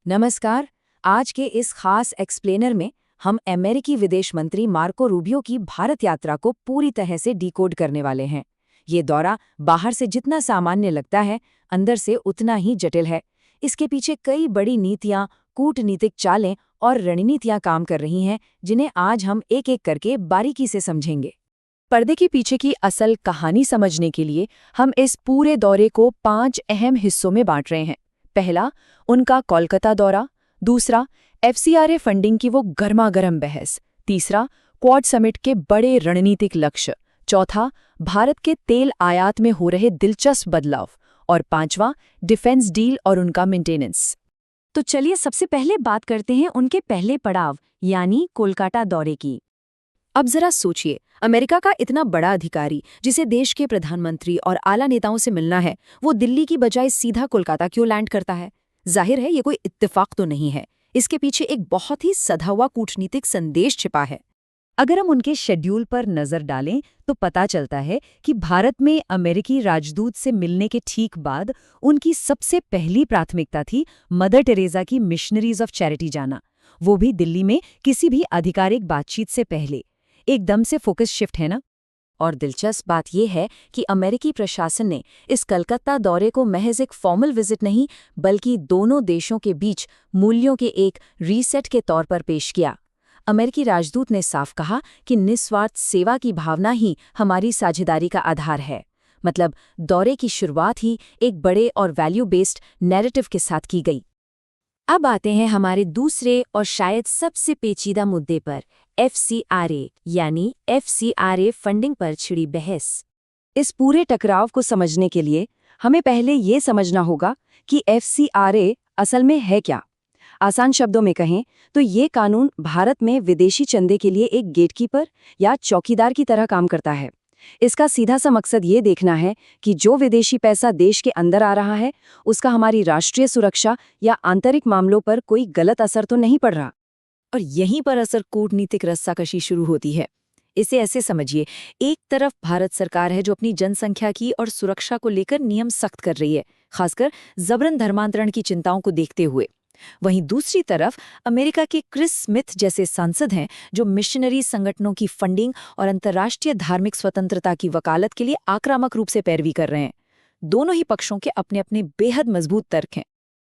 नमस्कार। आज के इस खास एक्सप्लेनर में हम अमेरिकी विदेश मंत्री मार्को रूबियो की भारत यात्रा को पूरी तरह से डिकोड करने वाले हैं। ये दौरा बाहर से जितना सामान्य लगता है, अंदर से उतना ही जटिल है। इसके पीछे कई बड़ी नीतियां, कूटनीतिक चालें और रणनीतियां काम कर रही हैं, जिन्हें आज हम एक एक करके बारीकी से समझेंगे। पर्दे के पीछे की असल कहानी समझने के लिए हम इस पूरे दौरे को 5 अहम हिस्सों में बांट रहे हैं। पहला, उनका कोलकाता दौरा। दूसरा, एफसीआरए फंडिंग की वो गर्मा-गर्म बहस। तीसरा, क्वाड समिट के बड़े रणनीतिक लक्ष्य। चौथा, भारत के तेल आयात में हो रहे दिलचस्प बदलाव। और पांचवा, डिफेंस डील और उनका मेंटेनेंस। तो चलिए सबसे पहले बात करते हैं उनके पहले पड़ाव यानी कोलकाता दौरे की। अब जरा सोचिए, अमेरिका का इतना बड़ा अधिकारी जिसे देश के प्रधानमंत्री और आला नेताओं से मिलना है, वो दिल्ली की बजाय सीधा कोलकाता क्यों लैंड करता है? जाहिर है ये कोई इत्तेफाक तो नहीं है। इसके पीछे एक बहुत ही सधा हुआ कूटनीतिक संदेश छिपा है। अगर हम उनके शेड्यूल पर नजर डालें तो पता चलता है कि भारत में अमेरिकी राजदूत से मिलने के ठीक बाद उनकी सबसे पहली प्राथमिकता थी मदर टेरेसा की मिशनरीज ऑफ चैरिटी जाना, वो भी दिल्ली में किसी भी आधिकारिक बातचीत से पहले। एकदम से फोकस शिफ्ट है ना? और दिलचस्प बात यह है कि अमेरिकी प्रशासन ने इस कलकत्ता दौरे को महज एक फॉर्मल विजिट नहीं, बल्कि दोनों देशों के बीच मूल्यों के एक रीसेट के तौर पर पेश किया। अमेरिकी राजदूत ने साफ कहा कि निस्वार्थ सेवा की भावना ही हमारी साझेदारी का आधार है। मतलब दौरे की शुरुआत ही एक बड़े और वैल्यू बेस्ड नैरेटिव के साथ की गई। अब आते हैं हमारे दूसरे और शायद सबसे पेचीदा मुद्दे पर, एफसीआरए यानी एफसीआरए फंडिंग पर छिड़ी बहस। इस पूरे टकराव को समझने के लिए हमें पहले ये समझना होगा कि एफसीआरए असल में है क्या। आसान शब्दों में कहें तो ये कानून भारत में विदेशी चंदे के लिए एक गेटकीपर या चौकीदार की तरह काम करता है। इसका सीधा सा मकसद ये देखना है कि जो विदेशी पैसा देश के अंदर आ रहा है, उसका हमारी राष्ट्रीय सुरक्षा या आंतरिक मामलों पर कोई गलत असर तो नहीं पड़ रहा। और यहीं पर असर कूटनीतिक रस्साकशी शुरू होती है। इसे ऐसे समझिए, एक तरफ भारत सरकार है जो अपनी जनसंख्या की और सुरक्षा को लेकर नियम सख्त कर रही है, खासकर जबरन धर्मांतरण की चिंताओं को देखते हुए। वहीं दूसरी तरफ अमेरिका के क्रिस स्मिथ जैसे सांसद हैं जो मिशनरी संगठनों की फंडिंग और अंतर्राष्ट्रीय धार्मिक स्वतंत्रता की वकालत के लिए आक्रामक रूप से पैरवी कर रहे हैं। दोनों ही पक्षों के अपने अपने बेहद मजबूत तर्क हैं।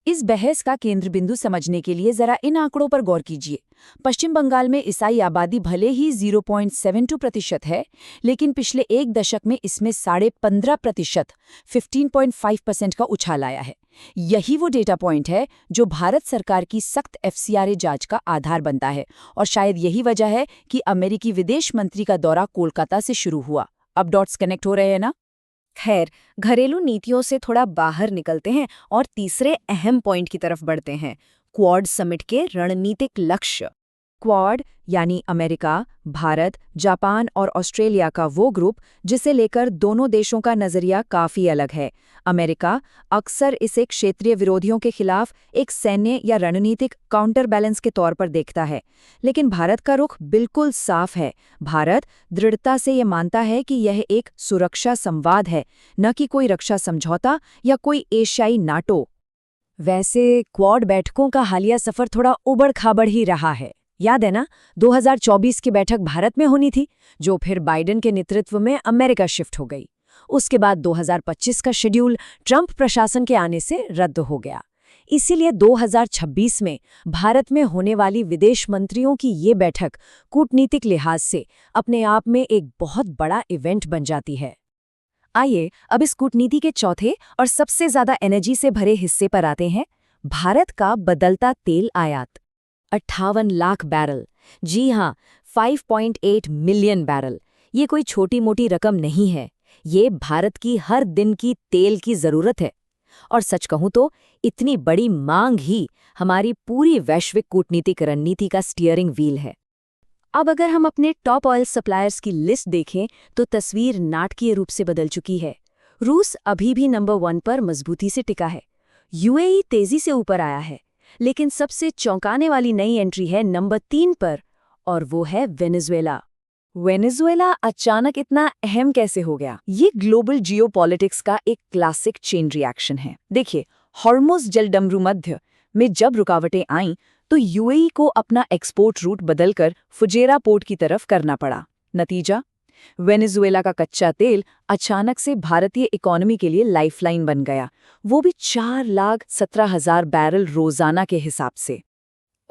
इस बहस का केंद्र बिंदु समझने के लिए जरा इन आंकड़ों पर गौर कीजिए। पश्चिम बंगाल में ईसाई आबादी भले ही 0.72% है, लेकिन पिछले एक दशक में इसमें 15.5% 15.5% का उछाल आया है। यही वो डेटा पॉइंट है जो भारत सरकार की सख्त एफसीआरए जांच का आधार बनता है, और शायद यही वजह है कि अमेरिकी विदेश मंत्री का दौरा कोलकाता से शुरू हुआ। अब डॉट्स कनेक्ट हो रहे हैं ना? खैर, घरेलू नीतियों से थोड़ा बाहर निकलते हैं और तीसरे अहम पॉइंट की तरफ बढ़ते हैं, क्वाड समिट के रणनीतिक लक्ष्य। क्वाड यानी अमेरिका, भारत, जापान और ऑस्ट्रेलिया का वो ग्रुप जिसे लेकर दोनों देशों का नजरिया काफी अलग है। अमेरिका अक्सर इसे क्षेत्रीय विरोधियों के खिलाफ एक सैन्य या रणनीतिक काउंटर बैलेंस के तौर पर देखता है, लेकिन भारत का रुख बिल्कुल साफ है। भारत दृढ़ता से ये मानता है कि यह एक सुरक्षा संवाद है, न कि कोई रक्षा समझौता या कोई एशियाई नाटो। वैसे क्वाड बैठकों का हालिया सफर थोड़ा उबड़-खाबड़ ही रहा है। याद है ना, 2024 की बैठक भारत में होनी थी, जो फिर बाइडेन के नेतृत्व में अमेरिका शिफ्ट हो गई। उसके बाद 2025 का शेड्यूल ट्रंप प्रशासन के आने से रद्द हो गया। इसीलिए 2026 में भारत में होने वाली विदेश मंत्रियों की ये बैठक कूटनीतिक लिहाज से अपने आप में एक बहुत बड़ा इवेंट बन जाती है। आइए अब इस कूटनीति के चौथे और सबसे ज्यादा एनर्जी से भरे हिस्से पर आते हैं, भारत का बदलता तेल आयात। 58 लाख बैरल, जी हाँ, 5.8 मिलियन बैरल। ये कोई छोटी मोटी रकम नहीं है, ये भारत की हर दिन की तेल की जरूरत है। और सच कहूं तो इतनी बड़ी मांग ही हमारी पूरी वैश्विक कूटनीतिक रणनीति का स्टीयरिंग व्हील है। अब अगर हम अपने टॉप ऑयल सप्लायर्स की लिस्ट देखें तो तस्वीर नाटकीय रूप से बदल चुकी है। रूस अभी भी नंबर 1 पर मजबूती से टिका है। यूएई तेजी से ऊपर आया है, लेकिन सबसे चौंकाने वाली नई एंट्री है नंबर 3 पर, और वो है वेनेजुएला। वेनेजुएला अचानक इतना अहम कैसे हो गया? ये ग्लोबल जियोपॉलिटिक्स का एक क्लासिक चेन रिएक्शन है। देखिए, हॉर्मुज़ जलडमरू मध्य में जब रुकावटें आईं तो यूएई को अपना एक्सपोर्ट रूट बदलकर फुजेरा पोर्ट की तरफ करना पड़ा। नतीजा, वेनेजुएला का कच्चा तेल अचानक से भारतीय इकोनॉमी के लिए लाइफलाइन बन गया, वो भी 4,17,000 बैरल रोजाना के हिसाब से।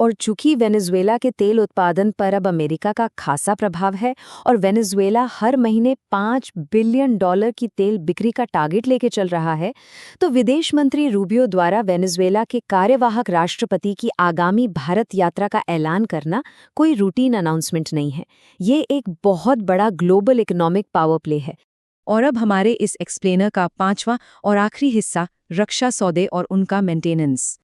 और चूंकि वेनेजुएला के तेल उत्पादन पर अब अमेरिका का खासा प्रभाव है और वेनेजुएला हर महीने $5 बिलियन की तेल बिक्री का टारगेट लेके चल रहा है, तो विदेश मंत्री रूबियो द्वारा वेनेजुएला के कार्यवाहक राष्ट्रपति की आगामी भारत यात्रा का ऐलान करना कोई रूटीन अनाउंसमेंट नहीं है। ये एक बहुत बड़ा ग्लोबल इकोनॉमिक पावर प्ले है। और अब हमारे इस एक्सप्लेनर का 5वां और आखिरी हिस्सा, रक्षा सौदे और उनका मेंटेनेंस।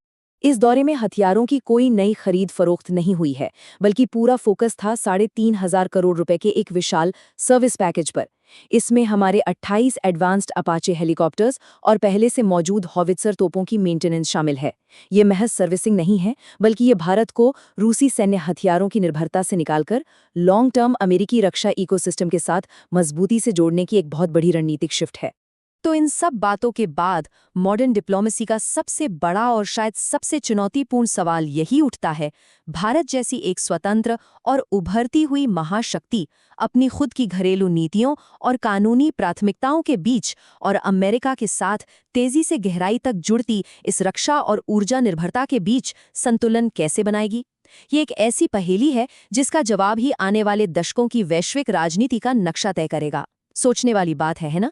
इस दौरे में हथियारों की कोई नई खरीद फरोख्त नहीं हुई है, बल्कि पूरा फोकस था 3,500 करोड़ रुपए के एक विशाल सर्विस पैकेज पर। इसमें हमारे 28 एडवांस्ड अपाचे हेलीकॉप्टर्स और पहले से मौजूद हॉवित्सर तोपों की मेंटेनेंस शामिल है। ये महज सर्विसिंग नहीं है, बल्कि ये भारत को रूसी सैन्य हथियारों की निर्भरता से निकालकर लॉन्ग टर्म अमेरिकी रक्षा इकोसिस्टम के साथ मजबूती से जोड़ने की एक बहुत बड़ी रणनीतिक शिफ्ट है। तो इन सब बातों के बाद मॉडर्न डिप्लोमेसी का सबसे बड़ा और शायद सबसे चुनौतीपूर्ण सवाल यही उठता है, भारत जैसी एक स्वतंत्र और उभरती हुई महाशक्ति अपनी खुद की घरेलू नीतियों और कानूनी प्राथमिकताओं के बीच और अमेरिका के साथ तेजी से गहराई तक जुड़ती इस रक्षा और ऊर्जा निर्भरता के बीच संतुलन कैसे बनाएगी? ये एक ऐसी पहेली है जिसका जवाब ही आने वाले दशकों की वैश्विक राजनीति का नक्शा तय करेगा। सोचने वाली बात है ना?